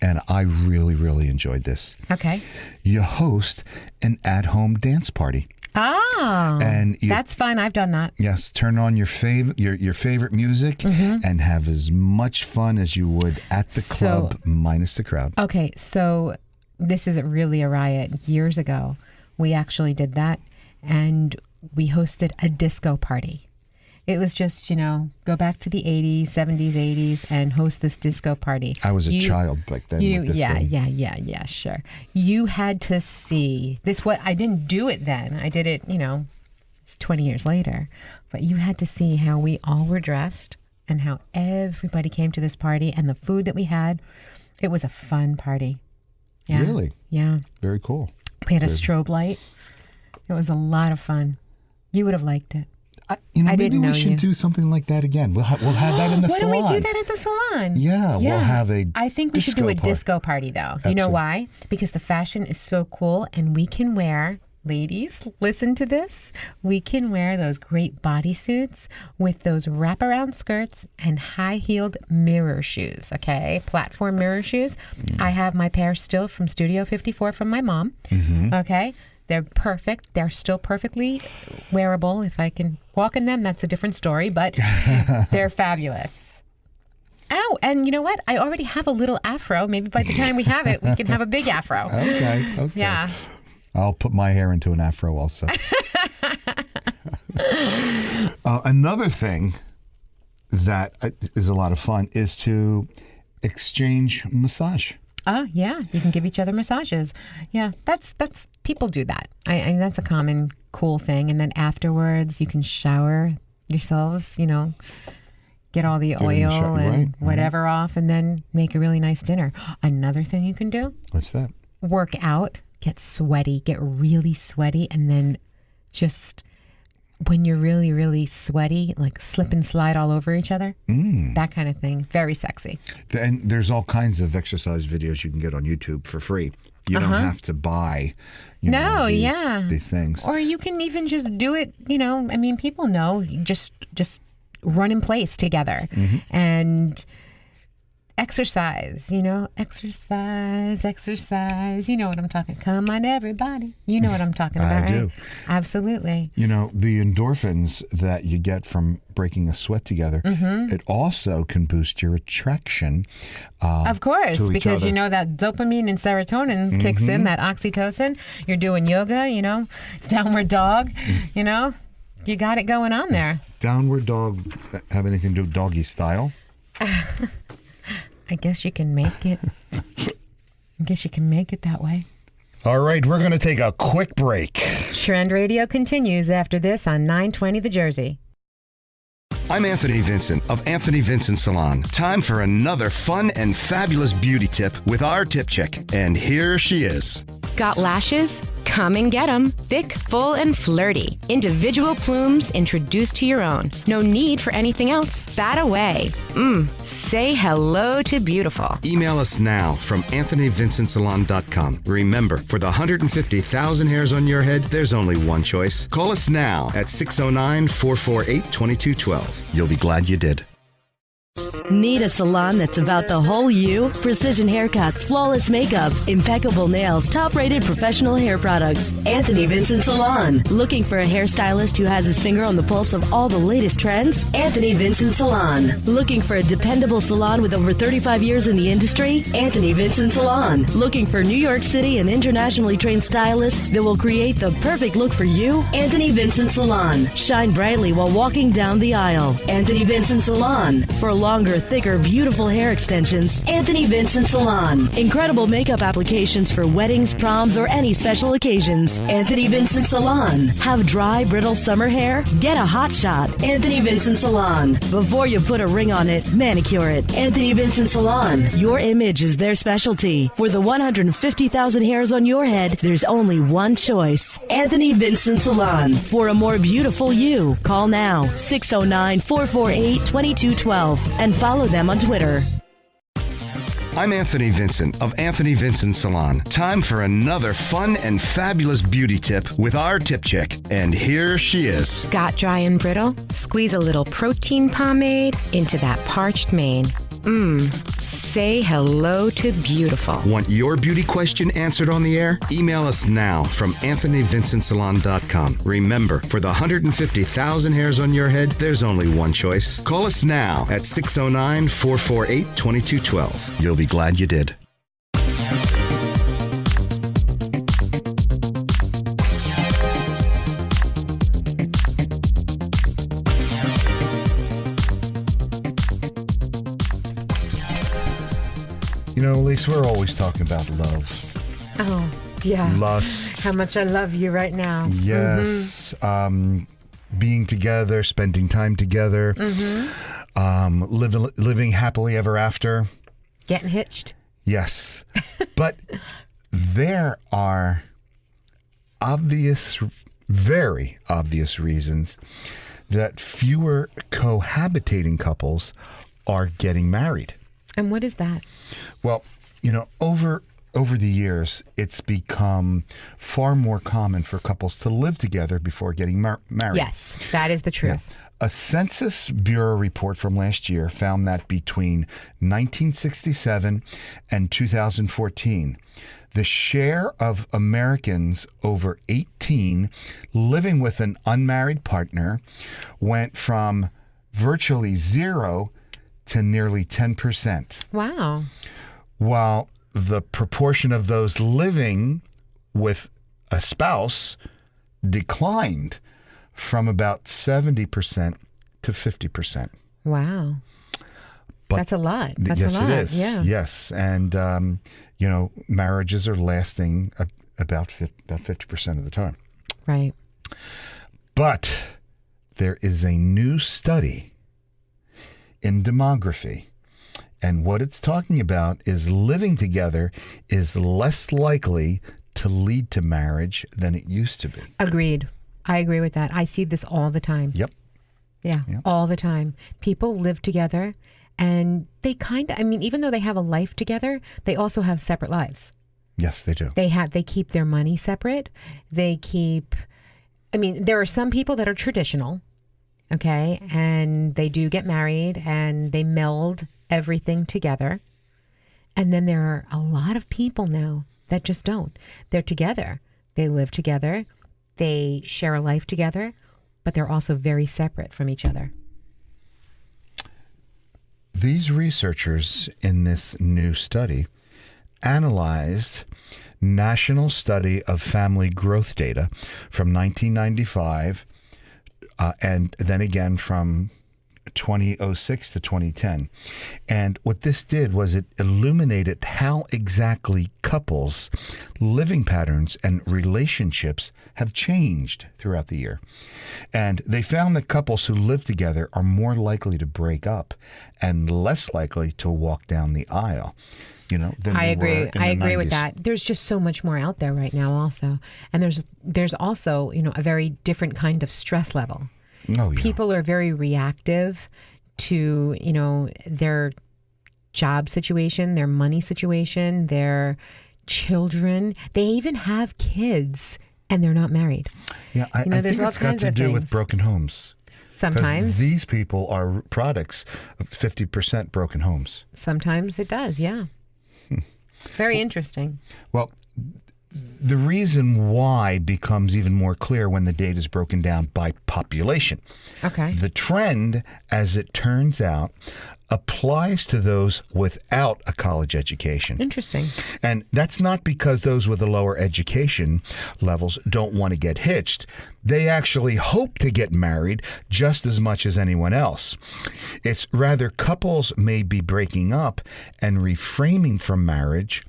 and I really, really enjoyed this.
Okay.
You host an at-home dance party.
Oh,
And you-
that's fun. I've done that.
Yes, turn on your favorite music and have as much fun as you would at the club minus the crowd.
Okay, so this isn't really a riot. Years ago, we actually did that, and we hosted a disco party. It was just, go back to the 80s, 70s, 80s, and host this disco party.
I was a child back then. With this thing.
Yeah, sure. You had to see this. What I didn't do it then. I did it, 20 years later. But you had to see how we all were dressed and how everybody came to this party and the food that we had. It was a fun party. Yeah.
Really?
Yeah.
Very cool.
We had a strobe light. It was a lot of fun. You would have liked it.
Maybe we should do something like that again. We'll have that in the
Why
salon.
don't we do that at the salon?
Yeah, we'll have a
I think we should do a disco party, though. You know why? Because the fashion is so cool, and we can wear, ladies, listen to this. We can wear those great bodysuits with those wraparound skirts and high-heeled mirror shoes, okay? Platform mirror shoes. I have my pair still from Studio 54 from my mom, okay? They're perfect. They're still perfectly wearable. If I can walk in them, that's a different story, but they're fabulous. Oh, and you know what? I already have a little afro. Maybe by the time we have it, we can have a big afro.
Okay.
Yeah.
I'll put my hair into an afro also. Another thing that is a lot of fun is to exchange massage.
Oh, yeah. You can give each other massages. Yeah, that's people do that. I that's a common cool thing. And then afterwards, you can shower yourselves, get all the oil and whatever off, and then make a really nice dinner. Another thing you can do.
What's that?
Work out, get sweaty, get really sweaty, and then just when you're really, really sweaty, like slip and slide all over each other. That kind of thing. Very sexy.
And there's all kinds of exercise videos you can get on YouTube for free. You don't have to buy these things.
Or you can even just do it, people know, just run in place together and exercise, exercise. You know what I'm talking. Come on, everybody. You know what I'm talking about, right? I do. Absolutely.
The endorphins that you get from breaking a sweat together, it also can boost your attraction.
Of course, because that dopamine and serotonin kicks in, that oxytocin. You're doing yoga, downward dog, you got it going on there.
Does downward dog have anything to do with doggy style?
I guess you can make it. That way.
All right, we're going to take a quick break.
Trend Radio continues after this on 920 The Jersey.
I'm Anthony Vincent of Anthony Vincent Salon. Time for another fun and fabulous beauty tip with our tip chick. And here she is.
Got lashes? Come and get them. Thick, full, and flirty. Individual plumes introduced to your own. No need for anything else. Bat away. Say hello to beautiful.
Email us now from AnthonyVincentSalon.com. Remember, for the 150,000 hairs on your head, there's only one choice. Call us now at 609-448-2212. You'll be glad you did.
Need a salon that's about the whole you? Precision haircuts, flawless makeup, impeccable nails, top-rated professional hair products. Anthony Vincent Salon. Looking for a hairstylist who has his finger on the pulse of all the latest trends? Anthony Vincent Salon. Looking for a dependable salon with over 35 years in the industry? Anthony Vincent Salon. Looking for New York City and internationally trained stylists that will create the perfect look for you? Anthony Vincent Salon. Shine brightly while walking down the aisle. Anthony Vincent Salon. For longer, thicker, beautiful hair extensions, Anthony Vincent Salon. Incredible makeup applications for weddings, proms, or any special occasions. Anthony Vincent Salon. Have dry, brittle summer hair? Get a hot shot. Anthony Vincent Salon. Before you put a ring on it, manicure it. Anthony Vincent Salon. Your image is their specialty. For the 150,000 hairs on your head, there's only one choice. Anthony Vincent Salon. For a more beautiful you, call now 609-448-2212 and follow them on Twitter.
I'm Anthony Vincent of Anthony Vincent Salon. Time for another fun and fabulous beauty tip with our tip chick. And here she is.
Got dry and brittle? Squeeze a little protein pomade into that parched mane. Say hello to beautiful.
Want your beauty question answered on the air? Email us now from AnthonyVincentSalon.com. Remember, for the 150,000 hairs on your head, there's only one choice. Call us now at 609-448-2212. You'll be glad you did.
Elise, we're always talking about love,
Oh, yeah.
lust.
How much I love you right now.
Yes. Being together, spending time together, living happily ever after.
Getting hitched.
Yes. But there are very obvious reasons that fewer cohabitating couples are getting married.
And what is that?
Well, over the years, it's become far more common for couples to live together before getting married.
Yes, that is the truth.
A Census Bureau report from last year found that between 1967 and 2014, the share of Americans over 18 living with an unmarried partner went from virtually 0 to nearly 10%.
Wow.
While the proportion of those living with a spouse declined from about 70% to 50%.
Wow.
But
that's a lot. That's
yes,
a lot.
it is.
Yeah.
Yes. And, marriages are lasting about 50% of the time.
Right.
But there is a new study in demography. And what it's talking about is living together is less likely to lead to marriage than it used to be.
Agreed. I agree with that. I see this all the time.
Yep.
Yeah, all the time. People live together and they even though they have a life together, they also have separate lives.
Yes, they do.
They keep their money separate. There are some people that are traditional, okay, and they do get married and they meld everything together. And then there are a lot of people now that just don't. They're together. They live together. They share a life together, but they're also very separate from each other.
These researchers in this new study analyzed National Study of Family Growth data from 1995 and then again from 2006 to 2010. And what this did was it illuminated how exactly couples' living patterns and relationships have changed throughout the year. And they found that couples who live together are more likely to break up and less likely to walk down the aisle. Than
I
they were
agree.
in the
I agree with
90s.
that. There's just so much more out there right now also. And there's also, a very different kind of stress level.
Oh, yeah.
People are very reactive to, their job situation, their money situation, their children. They even have kids and they're not married.
Yeah, I
there's
think
all
it's got
kinds
to
of
do with
things.
broken homes. 'Cause
Sometimes.
these people are products of 50% broken homes.
Sometimes it does, yeah. Very interesting.
Well, the reason why becomes even more clear when the data is broken down by population.
Okay.
The trend, as it turns out, applies to those without a college education.
Interesting.
And that's not because those with the lower education levels don't want to get hitched. They actually hope to get married just as much as anyone else. It's rather couples may be breaking up and refraining from marriage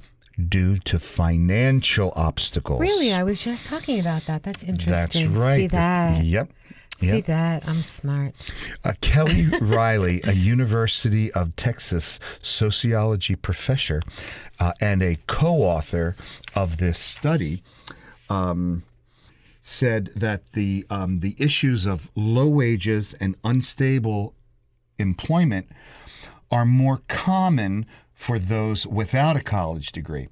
due to financial obstacles.
Really? I was just talking about that. That's interesting.
That's right.
See that?
Yep.
See that? I'm smart.
Kelly Riley, a University of Texas sociology professor and a co-author of this study, said that the issues of low wages and unstable employment are more common for those without a college degree.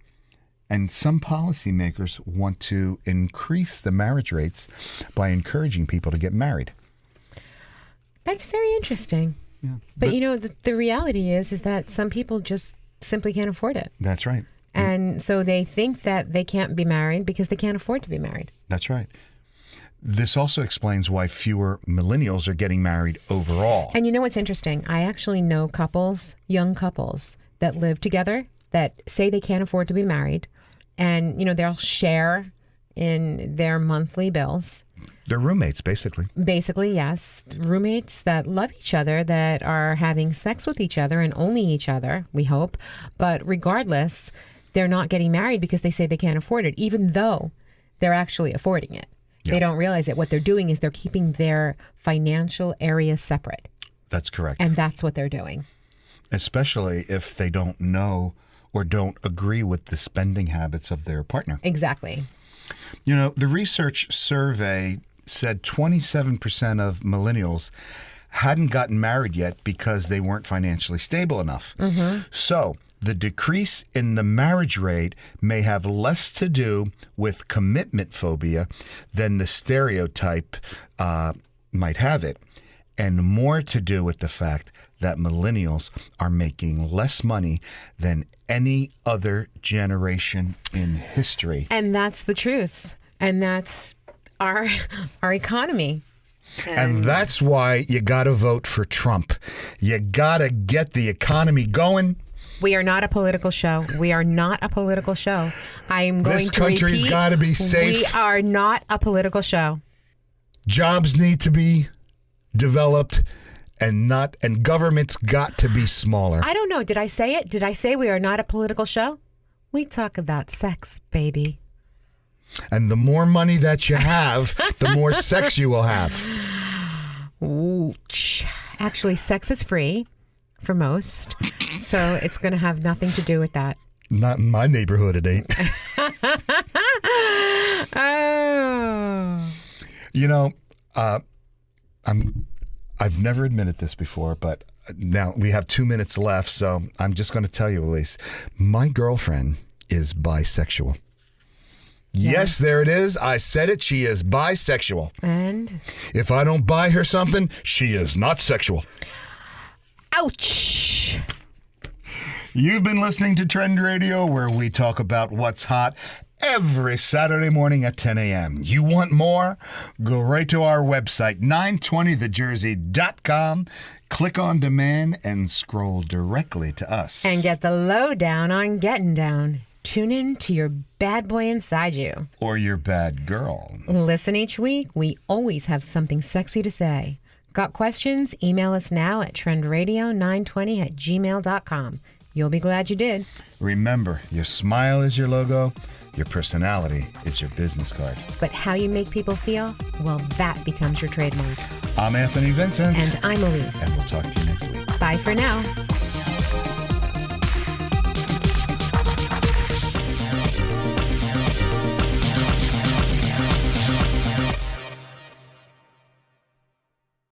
And some policymakers want to increase the marriage rates by encouraging people to get married.
That's very interesting.
Yeah,
But the reality is that some people just simply can't afford it.
That's right.
And so they think that they can't be married because they can't afford to be married.
That's right. This also explains why fewer millennials are getting married overall.
And you know what's interesting? I actually know couples, young couples, that live together that say they can't afford to be married. And, they'll share, in their monthly bills.
They're roommates, basically.
Basically, yes. Roommates that love each other, that are having sex with each other and only each other, we hope. But regardless, they're not getting married because they say they can't afford it, even though they're actually affording it.
Yeah.
They don't realize it. What they're doing is they're keeping their financial area separate.
That's correct.
And that's what they're doing.
Especially if they don't know or don't agree with the spending habits of their partner.
Exactly.
You know, the research survey said 27% of millennials hadn't gotten married yet because they weren't financially stable enough. So the decrease in the marriage rate may have less to do with commitment phobia than the stereotype might have it, and more to do with the fact that millennials are making less money than any other generation in history.
And that's the truth. And that's our economy.
And that's why you got to vote for Trump. You got to get the economy going.
We are not a political show. We are not a political show. I am going
This
to
country's
repeat,
gotta be safe.
We are not a political show.
Jobs need to be developed and government's got to be smaller.
I don't know. Did I say it? Did I say we are not a political show? We talk about sex, baby.
And the more money that you have, the more sex you will have.
Ooh, actually, sex is free for most, so it's going to have nothing to do with that.
Not in my neighborhood, it ain't.
Oh.
You know, I've never admitted this before, but now we have 2 minutes left, so I'm just going to tell you, Elise, my girlfriend is bisexual. Yes, there it is. I said it. She is bisexual.
And?
If I don't buy her something, she is not sexual.
Ouch.
You've been listening to Trend Radio, where we talk about what's hot every Saturday morning at 10 a.m. You want more? Go right to our website, 920thejersey.com. Click on demand and scroll directly to us.
And get the lowdown on getting down. Tune in to your bad boy inside you.
Or your bad girl.
Listen each week. We always have something sexy to say. Got questions? Email us now at trendradio920@gmail.com. You'll be glad you did.
Remember, your smile is your logo. Your personality is your business card.
But how you make people feel, well, that becomes your trademark.
I'm Anthony Vincent.
And I'm Elise.
And we'll talk to you next week.
Bye for now.